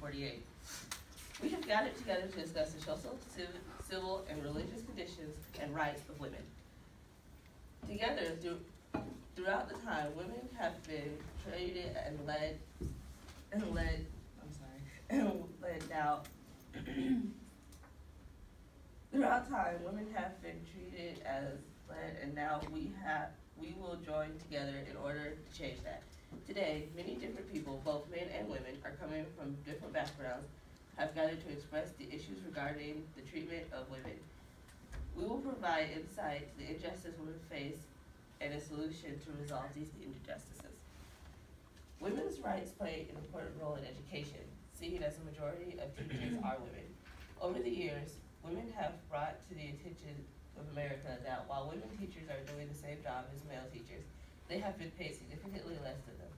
1948. We have gathered together to discuss the social, civil, and religious conditions and rights of women. Together, throughout the time, women have been treated and led now. Throughout time, women have been treated as led, and now we will join together in order to change that. Today, many different people, both men and women, are coming from different backgrounds, have gathered to express the issues regarding the treatment of women. We will provide insight to the injustice women face and a solution to resolve these injustices. Women's rights play an important role in education, seeing as a majority of teachers are women. Over the years, women have brought to the attention of America that while women teachers are doing the same job as male teachers, they have been paid significantly less than them.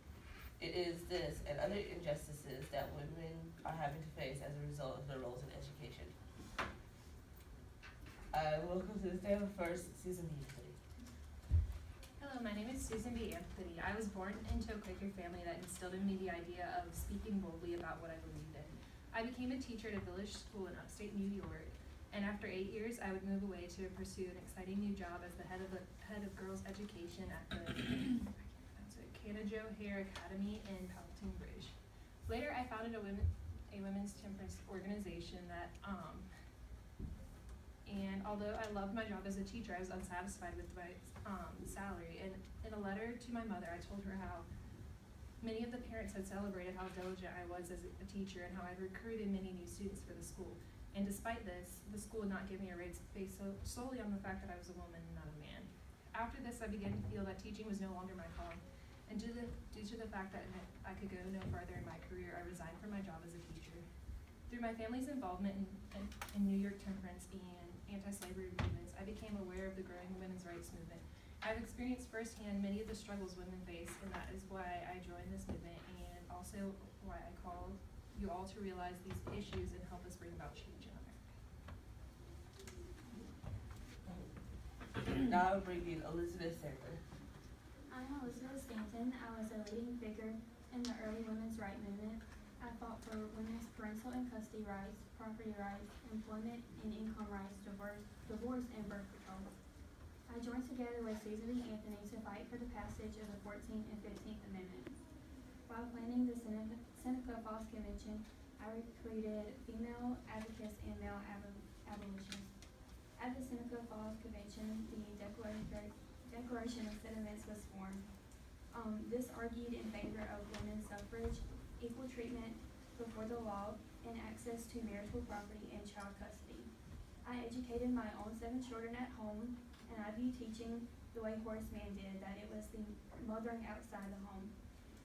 It is this and other injustices that women are having to face as a result of their roles in education. I will come to the stand first, Susan B. Anthony. Hello, my name is Susan B. Anthony. I was born into a Quaker family that instilled in me the idea of speaking boldly about what I believed in. I became a teacher at a village school in upstate New York, and after 8 years, I would move away to pursue an exciting new job as the head of girls' education at the Canajo Hare Academy in Palatine Bridge. Later, I founded a women's temperance organization and although I loved my job as a teacher, I was unsatisfied with my salary. And in a letter to my mother, I told her how many of the parents had celebrated how diligent I was as a teacher and how I'd recruited many new students for the school. And despite this, the school would not give me a raise based solely on the fact that I was a woman and not a man. After this, I began to feel that teaching was no longer my calling. And due to the fact that I could go no further in my career, I resigned from my job as a teacher. Through my family's involvement in New York temperance and anti-slavery movements, I became aware of the growing women's rights movement. I've experienced firsthand many of the struggles women face, and that is why I joined this movement, and also why I call you all to realize these issues and help us bring about change in America. Now I'm bringing Elizabeth Sandler. I'm Elizabeth Stanton. I was a leading figure in the early women's rights movement. I fought for women's parental and custody rights, property rights, employment and income rights, divorce, and birth control. I joined together with Susan B. Anthony to fight for the passage of the 14th and 15th Amendments. While planning the Seneca Falls Convention, I recruited female advocates and male abolitionists. At the Seneca Falls Convention, the Declaration of Sentiments was formed. This argued in favor of women's suffrage, equal treatment before the law, and access to marital property and child custody. I educated my own 7 children at home, and I view teaching the way Horace Mann did, that it was the mothering outside the home.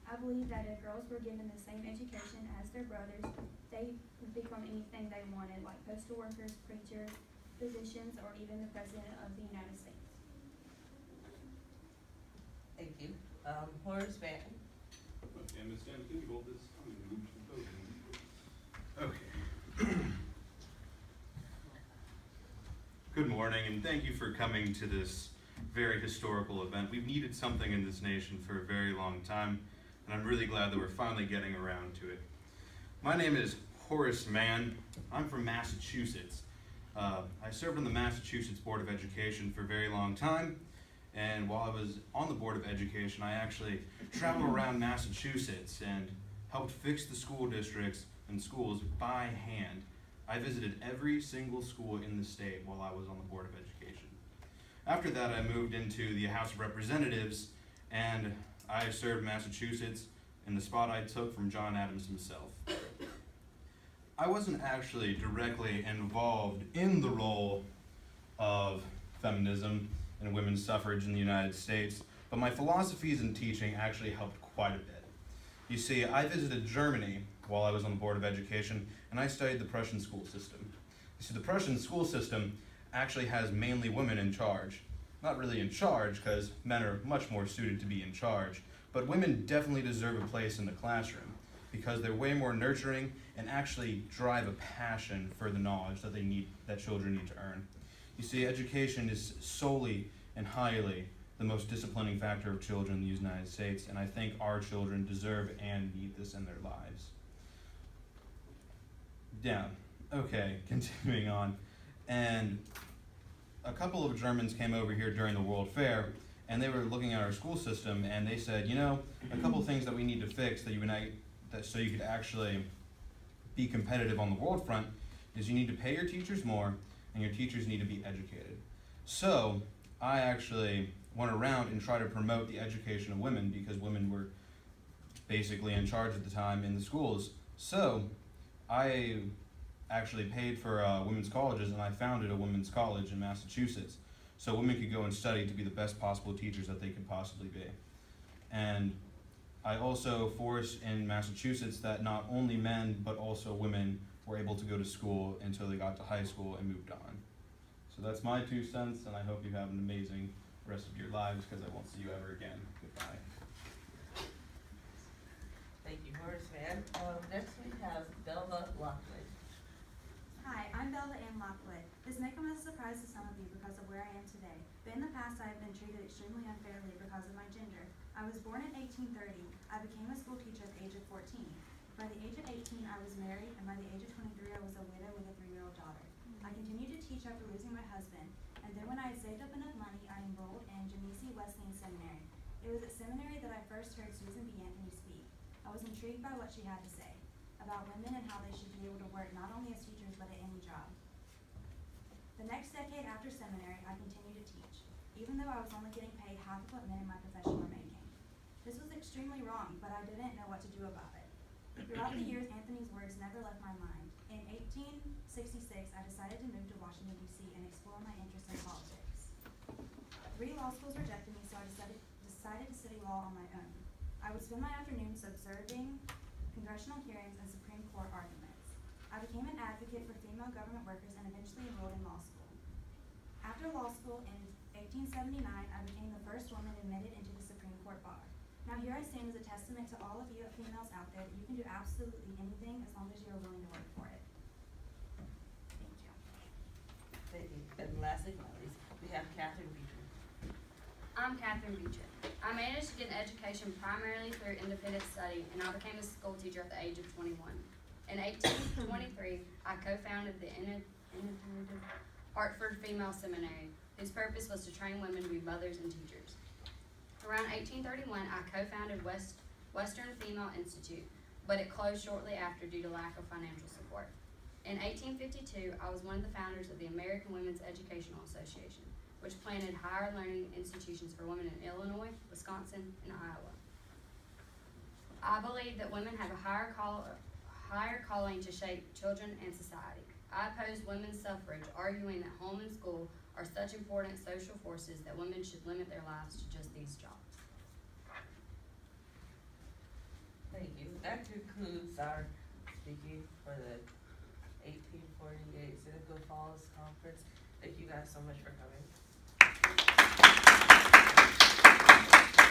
I believe that if girls were given the same education as their brothers, they would become anything they wanted, like postal workers, preachers, physicians, or even the President of the United States. Thank you. Horace Mann. Okay, Ms. Stanton, can you hold this? I'm going to move to the podium. Okay. Good morning, and thank you for coming to this very historical event. We've needed something in this nation for a very long time, and I'm really glad that we're finally getting around to it. My name is Horace Mann. I'm from Massachusetts. I served on the Massachusetts Board of Education for a very long time, and while I was on the Board of Education, I actually traveled around Massachusetts and helped fix the school districts and schools by hand. I visited every single school in the state while I was on the Board of Education. After that, I moved into the House of Representatives, and I served Massachusetts in the spot I took from John Adams himself. I wasn't actually directly involved in the role of feminism and women's suffrage in the United States, but my philosophies and teaching actually helped quite a bit. You see, I visited Germany while I was on the Board of Education, and I studied the Prussian school system. You see, the Prussian school system actually has mainly women in charge. Not really in charge, because men are much more suited to be in charge, but women definitely deserve a place in the classroom, because they're way more nurturing and actually drive a passion for the knowledge that that children need to earn. You see, education is solely and highly the most disciplining factor of children in the United States, and I think our children deserve and need this in their lives. down. Okay, continuing on. And a couple of Germans came over here during the World Fair, and they were looking at our school system, and they said, you know, a couple of things that we need to fix so you could actually be competitive on the world front is you need to pay your teachers more, and your teachers need to be educated. So I actually went around and tried to promote the education of women because women were basically in charge at the time in the schools. So I actually paid for women's colleges, and I founded a women's college in Massachusetts so women could go and study to be the best possible teachers that they could possibly be. And I also forced in Massachusetts that not only men but also women were able to go to school until they got to high school and moved on. So that's my 2 cents, and I hope you have an amazing rest of your lives because I won't see you ever again. Goodbye. Thank you, Horace Mann. Next we have Belva Lockwood. Hi, I'm Belva Ann Lockwood. This may come as a surprise to some of you because of where I am today, but in the past I have been treated extremely unfairly because of my gender. I was born in 1830. I became a school teacher at the age of 14. By the age of 18, I was married, and by the age of 23, I was a widow with a 3-year-old daughter. I continued to teach after losing my husband, and then when I had saved up enough money, I enrolled in Genesee Wesleyan Seminary. It was at seminary that I first heard Susan B. Anthony speak. I was intrigued by what she had to say about women and how they should be able to work not only as teachers but at any job. The next decade after seminary, I continued to teach, even though I was only getting paid half of what men in my profession were making. This was extremely wrong, but I didn't know what to do about it. Throughout the years, Anthony's words never left my mind. In 1866, I decided to move to Washington, D.C. and explore my interest in politics. 3 law schools rejected me, so I decided to study law on my own. I would spend my afternoons observing congressional hearings and Supreme Court arguments. I became an advocate for female government workers and eventually enrolled in law school. After law school in 1879, I became the first woman admitted into the Supreme Court bar. Now here I stand as a testament to all of you females out there that you can do absolutely anything as long as you are willing to work for it. Thank you. Thank you. And lastly, but not least, we have Catherine Beecher. I'm Catherine Beecher. I managed to get an education primarily through independent study, and I became a school teacher at the age of 21. In 1823, I co-founded the Hartford Female Seminary, whose purpose was to train women to be mothers and teachers. Around 1831, I co-founded Western Female Institute, but it closed shortly after due to lack of financial support. In 1852, I was one of the founders of the American Women's Educational Association, which planted higher learning institutions for women in Illinois, Wisconsin, and Iowa. I believe that women have a higher calling to shape children and society. I opposed women's suffrage, arguing that home and school are such important social forces that women should limit their lives to just these jobs. Thank you. That concludes our speaking for the 1848 Seneca Falls Conference. Thank you guys so much for coming.